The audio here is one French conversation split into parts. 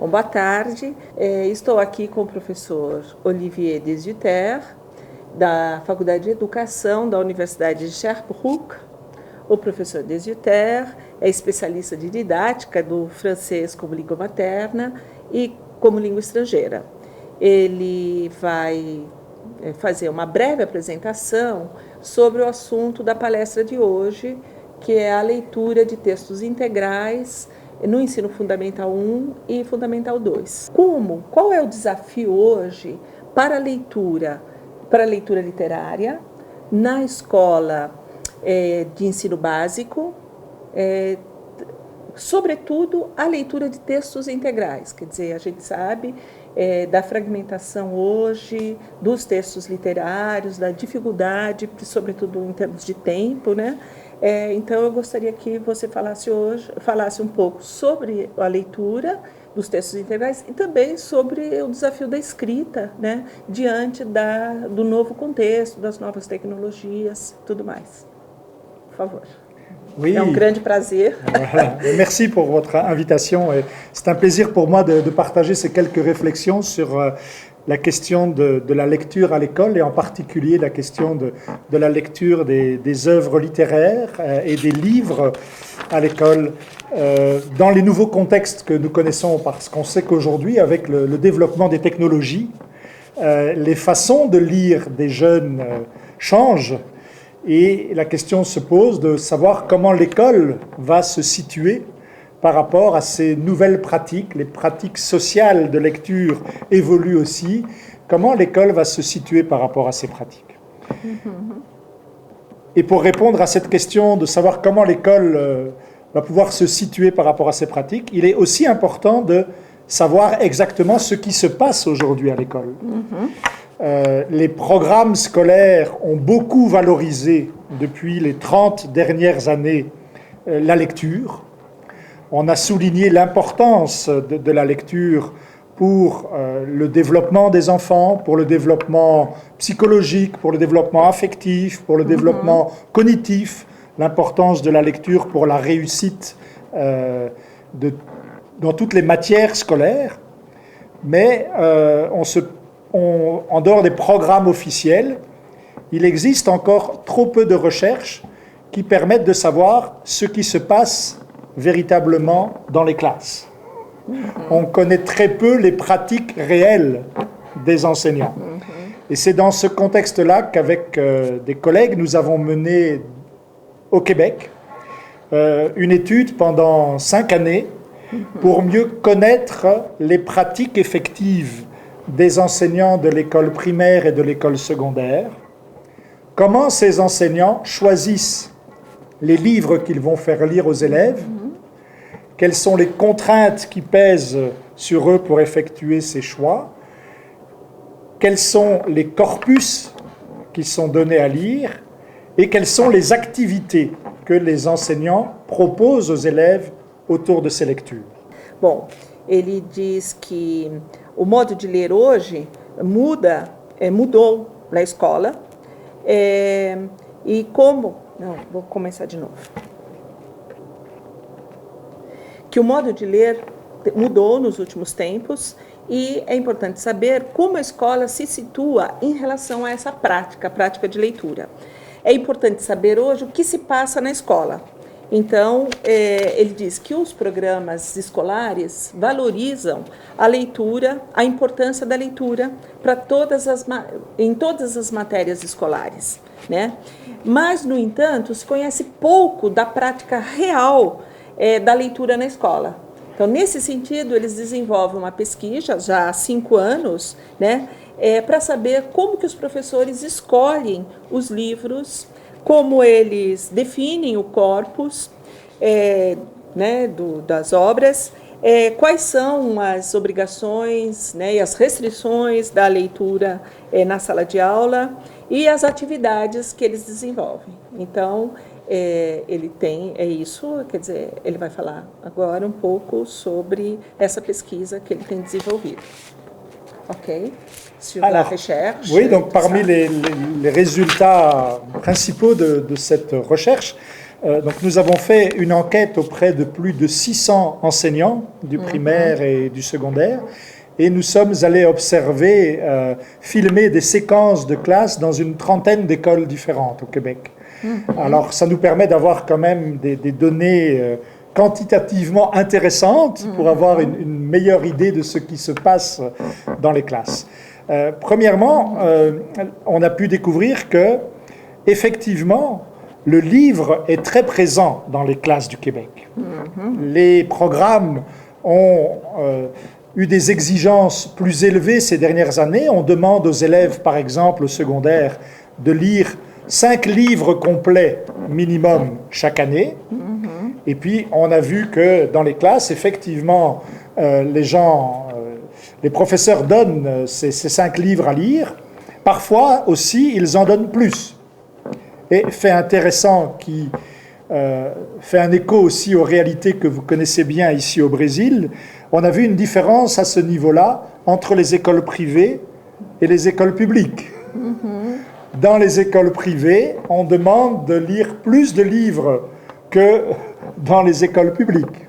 Bom, boa tarde. Estou aqui com o professor Olivier Desduter, da Faculdade de Educação da Universidade de Sherbrooke. O professor Desduter é especialista de didática do francês como língua materna e como língua estrangeira. Ele vai fazer uma breve apresentação sobre o assunto da palestra de hoje, que é a leitura de textos integrais no ensino fundamental 1 e fundamental 2. Qual é o desafio hoje para a leitura literária na escola de ensino básico, sobretudo a leitura de textos integrais? Quer dizer, a gente sabe da fragmentação hoje dos textos literários, da dificuldade, sobretudo em termos de tempo, né? Então, eu gostaria que você falasse um pouco sobre a leitura dos textos integrais e também sobre o desafio da escrita, né, diante do novo contexto, das novas tecnologias, tudo mais. Por favor. Oui. É um grande prazer. Voilà. Merci pour votre invitation. C'est un plaisir pour moi de partager ces quelques réflexions sur la question de la lecture à l'école et en particulier la question de la lecture des œuvres littéraires et des livres à l'école dans les nouveaux contextes que nous connaissons, parce qu'on sait qu'aujourd'hui, avec le développement des technologies, les façons de lire des jeunes changent et la question se pose de savoir comment l'école va se situer par rapport à ces nouvelles pratiques. Les pratiques sociales de lecture évoluent aussi. Comment l'école va se situer par rapport à ces pratiques? Et pour répondre à cette question de savoir comment l'école va pouvoir se situer par rapport à ces pratiques, il est aussi important de savoir exactement ce qui se passe aujourd'hui à l'école. Les programmes scolaires ont beaucoup valorisé depuis les 30 dernières années la lecture. On a souligné l'importance de la lecture pour le développement des enfants, pour le développement psychologique, pour le développement affectif, pour le développement cognitif, l'importance de la lecture pour la réussite dans toutes les matières scolaires. Mais en dehors des programmes officiels, il existe encore trop peu de recherches qui permettent de savoir ce qui se passe véritablement dans les classes. On connaît très peu les pratiques réelles des enseignants. Et c'est dans ce contexte-là qu'avec des collègues, nous avons mené au Québec une étude pendant 5 années pour mieux connaître les pratiques effectives des enseignants de l'école primaire et de l'école secondaire, comment ces enseignants choisissent les livres qu'ils vont faire lire aux élèves, quelles sont les contraintes qui pèsent sur eux pour effectuer ces choix, quels sont les corpus qui sont donnés à lire et quelles sont les activités que les enseignants proposent aux élèves autour de ces lectures. Bom, ele diz que o modo de ler hoje mudou na escola, e como... Não, vou começar de novo. Que o modo de ler mudou nos últimos tempos e é importante saber como a escola se situa em relação a essa prática, a prática de leitura. É importante saber hoje o que se passa na escola. Então, ele diz que os programas escolares valorizam a leitura, a importância da leitura em todas as matérias escolares, né? Mas, no entanto, se conhece pouco da prática real da leitura na escola. Então, nesse sentido, eles desenvolvem uma pesquisa já há 5 anos, né, para saber como que os professores escolhem os livros, como eles definem o corpus né, das obras, quais são as obrigações, né, e as restrições da leitura na sala de aula e as atividades que eles desenvolvem. Então, ele tem isso, quer dizer, ele vai falar agora um pouco sobre essa pesquisa que ele tem desenvolvido. Ok? Sur la recherche. Oui, donc parmi les résultats principaux de cette recherche, Donc nous avons fait une enquête auprès de plus de 600 enseignants du primaire et du secondaire, et nous sommes allés observer, filmer des séquences de classe dans une trentaine d'écoles différentes au Québec. Alors ça nous permet d'avoir quand même des données quantitativement intéressantes pour avoir une meilleure idée de ce qui se passe dans les classes. Premièrement, on a pu découvrir que, effectivement, le livre est très présent dans les classes du Québec. Les programmes ont eu des exigences plus élevées ces dernières années. On demande aux élèves, par exemple, au secondaire, de lire 5 livres complets minimum chaque année. Et puis, on a vu que dans les classes, effectivement, les professeurs donnent ces 5 livres à lire. Parfois aussi, ils en donnent plus. Et fait intéressant qui fait un écho aussi aux réalités que vous connaissez bien ici au Brésil, on a vu une différence à ce niveau-là entre les écoles privées et les écoles publiques. Dans les écoles privées, on demande de lire plus de livres que dans les écoles publiques.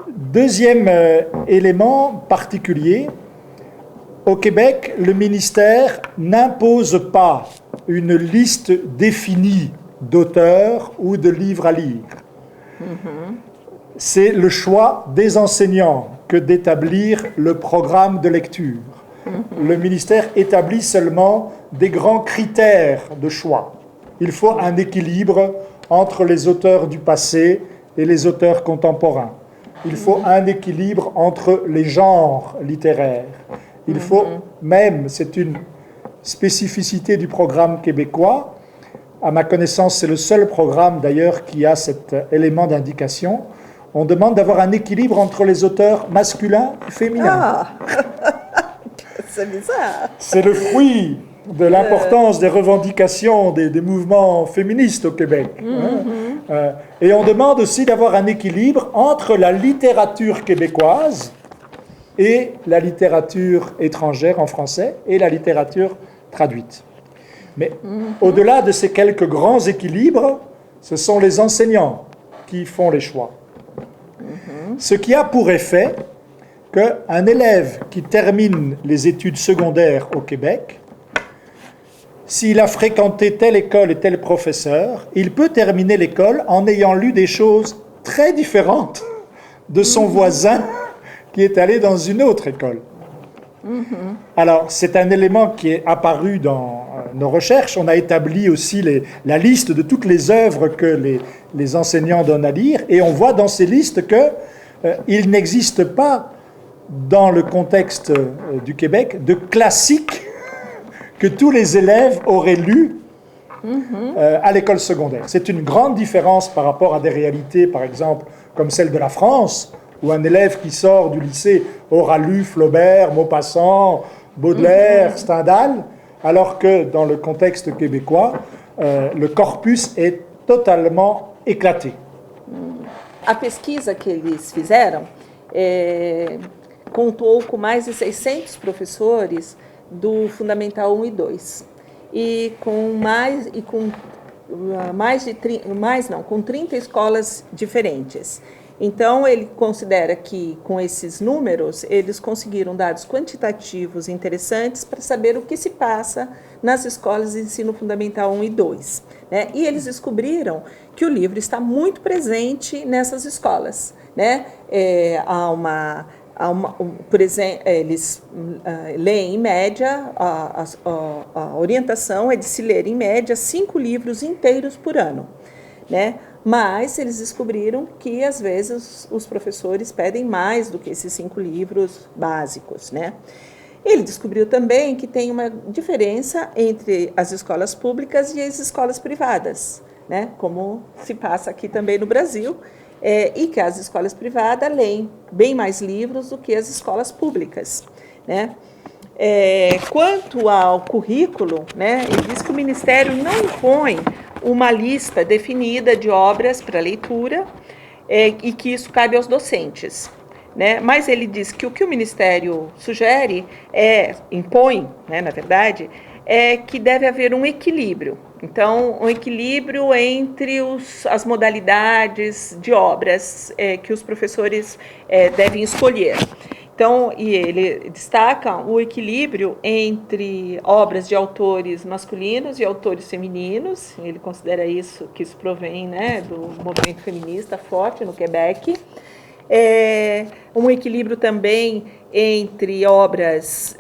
Deuxième élément particulier, au Québec, le ministère n'impose pas une liste définie d'auteurs ou de livres à lire. C'est le choix des enseignants que d'établir le programme de lecture. Le ministère établit seulement des grands critères de choix. Il faut un équilibre entre les auteurs du passé et les auteurs contemporains. Il faut un équilibre entre les genres littéraires. Il faut même, c'est une spécificité du programme québécois, à ma connaissance, c'est le seul programme d'ailleurs qui a cet élément d'indication. On demande d'avoir un équilibre entre les auteurs masculins et féminins. Ah, c'est bizarre. C'est le fruit de l'importance des revendications des mouvements féministes au Québec. Et on demande aussi d'avoir un équilibre entre la littérature québécoise et la littérature étrangère en français et la littérature traduite. Mais au-delà de ces quelques grands équilibres, ce sont les enseignants qui font les choix. Ce qui a pour effet qu'un élève qui termine les études secondaires au Québec, s'il a fréquenté telle école et tel professeur, il peut terminer l'école en ayant lu des choses très différentes de son voisin qui est allé dans une autre école. Alors, c'est un élément qui est apparu dans nos recherches. On a établi aussi la liste de toutes les œuvres que les enseignants donnent à lire, et on voit dans ces listes qu'il n'existe pas, dans le contexte du Québec, de classiques que tous les élèves auraient lus à l'école secondaire. C'est une grande différence par rapport à des réalités, par exemple, comme celle de la France, où un élève qui sort du lycée aura lu Flaubert, Maupassant, Baudelaire, Stendhal, alors que dans le contexte québécois, le corpus est totalement éclaté. A pesquisa que eles fizeram contou com mais de 600 professores do Fundamental 1 e 2 com 30 escolas diferentes. Então, ele considera que, com esses números, eles conseguiram dados quantitativos interessantes para saber o que se passa nas escolas de ensino fundamental 1 e 2. Né? E eles descobriram que o livro está muito presente nessas escolas. Né? Por exemplo, eles leem em média, a orientação é de se ler em média 5 livros inteiros por ano. Né? Mas eles descobriram que, às vezes, os professores pedem mais do que esses 5 livros básicos. Né? Ele descobriu também que tem uma diferença entre as escolas públicas e as escolas privadas, né? Como se passa aqui também no Brasil, e que as escolas privadas leem bem mais livros do que as escolas públicas. Né? Quanto ao currículo, né, ele diz que o Ministério não impõe uma lista definida de obras para leitura e que isso cabe aos docentes. Né? Mas ele diz que o Ministério sugere, impõe, né, na verdade, é que deve haver um equilíbrio. Então, um equilíbrio entre as modalidades de obras que os professores devem escolher. Então, e ele destaca o equilíbrio entre obras de autores masculinos e autores femininos. Ele considera isso, que isso provém, né, do movimento feminista forte no Quebec. Um equilíbrio também entre obras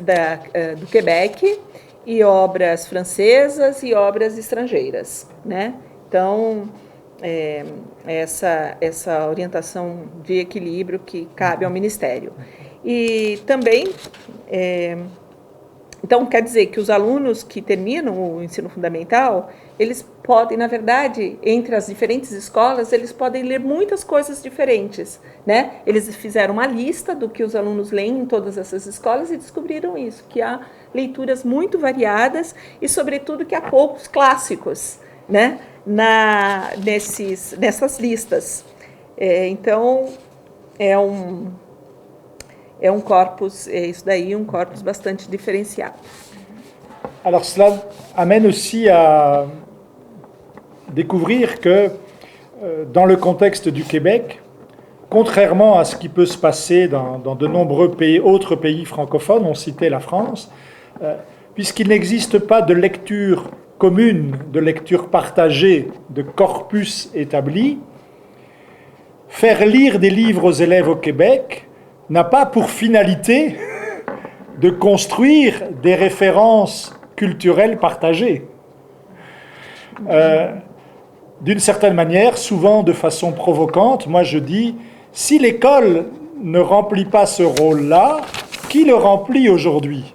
do Quebec e obras francesas e obras estrangeiras, né? Então, essa orientação de equilíbrio que cabe ao Ministério. E também, então, quer dizer que os alunos que terminam o ensino fundamental, eles podem, na verdade, entre as diferentes escolas, eles podem ler muitas coisas diferentes, né? Eles fizeram uma lista do que os alunos leem em todas essas escolas e descobriram isso, que há leituras muito variadas e, sobretudo, que há poucos clássicos, né? Nessas listas. Então, é um corpus, isso daí, um corpus bastante différenciado. Alors cela amène aussi à découvrir que dans le contexte du Québec, contrairement à ce qui peut se passer dans de nombreux autres pays francophones, on citait la France, puisqu'il n'existe pas de lecture commune, de lecture partagée, de corpus établi, faire lire des livres aux élèves au Québec n'a pas pour finalité de construire des références culturelles partagées. D'une certaine manière, souvent de façon provocante, moi je dis, si l'école ne remplit pas ce rôle-là, qui le remplit aujourd'hui?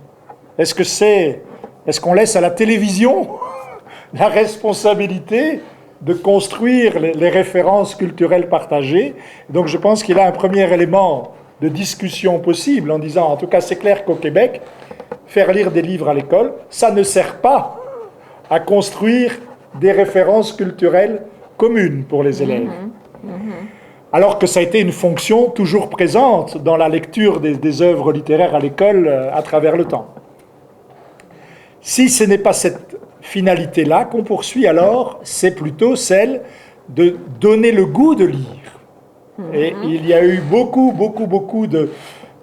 Est-ce qu'on laisse à la télévision la responsabilité de construire les références culturelles partagées? Donc je pense qu'il y a un premier élément de discussion possible en disant, en tout cas c'est clair qu'au Québec, faire lire des livres à l'école, ça ne sert pas à construire des références culturelles communes pour les élèves. Alors que ça a été une fonction toujours présente dans la lecture des œuvres littéraires à l'école à travers le temps. Si ce n'est pas cette finalité-là qu'on poursuit, alors c'est plutôt celle de donner le goût de lire. Et il y a eu beaucoup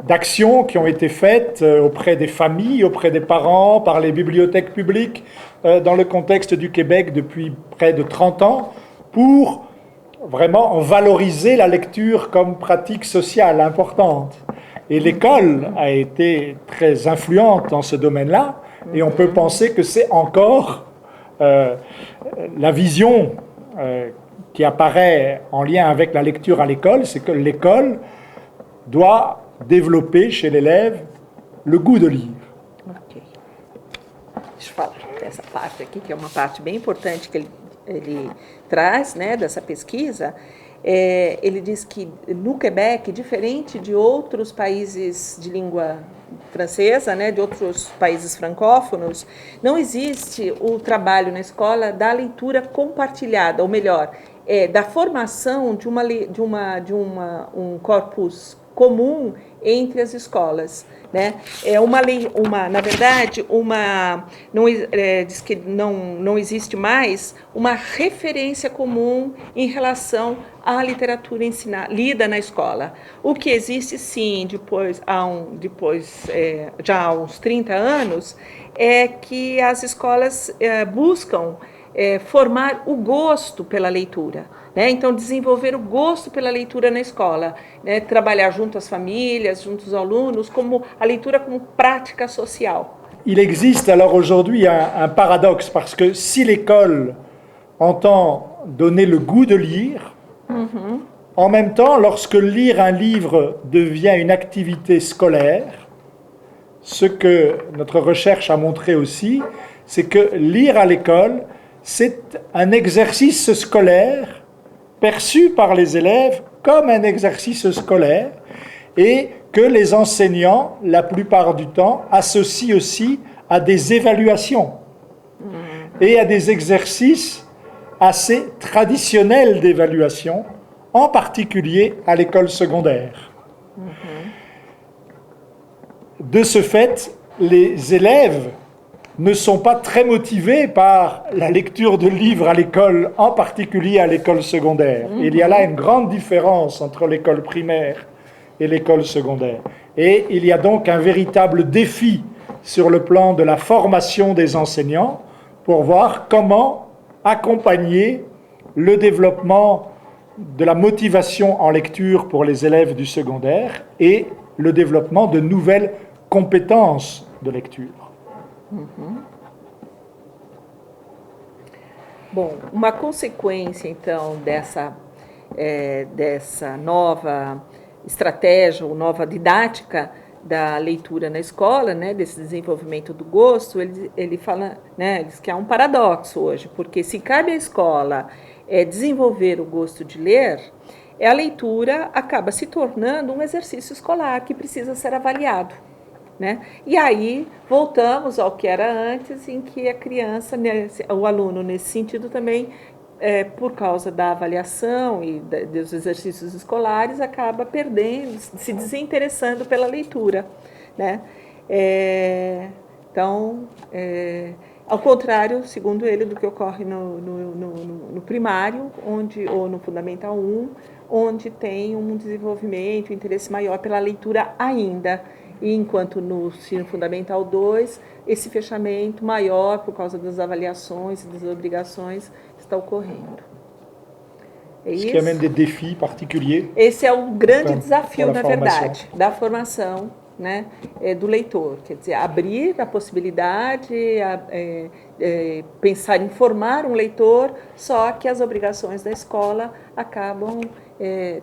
d'actions qui ont été faites auprès des familles, auprès des parents, par les bibliothèques publiques, dans le contexte du Québec depuis près de 30 ans, pour vraiment valoriser la lecture comme pratique sociale importante. Et l'école a été très influente dans ce domaine-là, et on peut penser que c'est encore la vision qui apparaît en lien avec la lecture à l'école, c'est que l'école doit développer chez l'élève le goût de lire. Ok. Deixa eu falar dessa parte aqui, que é uma parte bem importante que ele traz, né, dessa pesquisa. Ele diz que no Quebec, diferente de outros países de língua francesa, né, de outros países francófonos, não existe o trabalho na escola da leitura compartilhada, ou melhor, da formação de um corpus comum entre as escolas, né? Na verdade, diz que não existe mais uma referência comum em relação à literatura lida na escola. O que existe, sim, já há uns 30 anos, é que as escolas buscam formar o gosto pela leitura, né? Então, desenvolver o gosto pela leitura na escola, né? Trabalhar junto às famílias, junto aos alunos, como a leitura como prática social. Il existe alors aujourd'hui un paradoxe, parce que si l'école entend donner le goût de lire, en même temps, lorsque lire un livre devient une activité scolaire, ce que notre recherche a montré aussi, c'est que lire à l'école, c'est un exercice scolaire perçu par les élèves comme un exercice scolaire et que les enseignants, la plupart du temps, associent aussi à des évaluations et à des exercices assez traditionnels d'évaluation, en particulier à l'école secondaire. De ce fait, les élèves ne sont pas très motivés par la lecture de livres à l'école, en particulier à l'école secondaire. Il y a là une grande différence entre l'école primaire et l'école secondaire. Et il y a donc un véritable défi sur le plan de la formation des enseignants pour voir comment accompagner le développement de la motivation en lecture pour les élèves du secondaire et le développement de nouvelles compétences de lecture. Bom, uma consequência, então, dessa nova estratégia ou nova didática da leitura na escola, né, desse desenvolvimento do gosto, ele fala, né, diz que há um paradoxo hoje, porque se cabe à escola desenvolver o gosto de ler, a leitura acaba se tornando um exercício escolar que precisa ser avaliado. Né? E aí voltamos ao que era antes, em que a criança, né, o aluno nesse sentido também, por causa da avaliação e dos exercícios escolares, acaba perdendo, se desinteressando pela leitura. Né? Então, ao contrário, segundo ele, do que ocorre no primário, ou no Fundamental 1, onde tem um desenvolvimento, um interesse maior pela leitura ainda. E enquanto no ensino fundamental 2, esse fechamento maior, por causa das avaliações e das obrigações, está ocorrendo. Isso que amène des défis particuliers. Esse é o grande desafio, na verdade, da formação, né, do leitor. Quer dizer, abrir a possibilidade, pensar em formar um leitor, só que as obrigações da escola acabam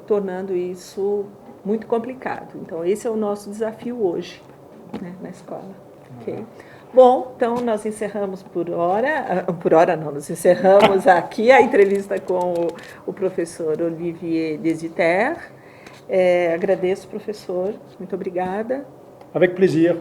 tornando isso muito complicado. Então, esse é o nosso desafio hoje, né, na escola. Okay. Bom, então nós encerramos nós encerramos aqui a entrevista com o professor Olivier Desiter. Agradeço, professor, muito obrigada. Avec plaisir.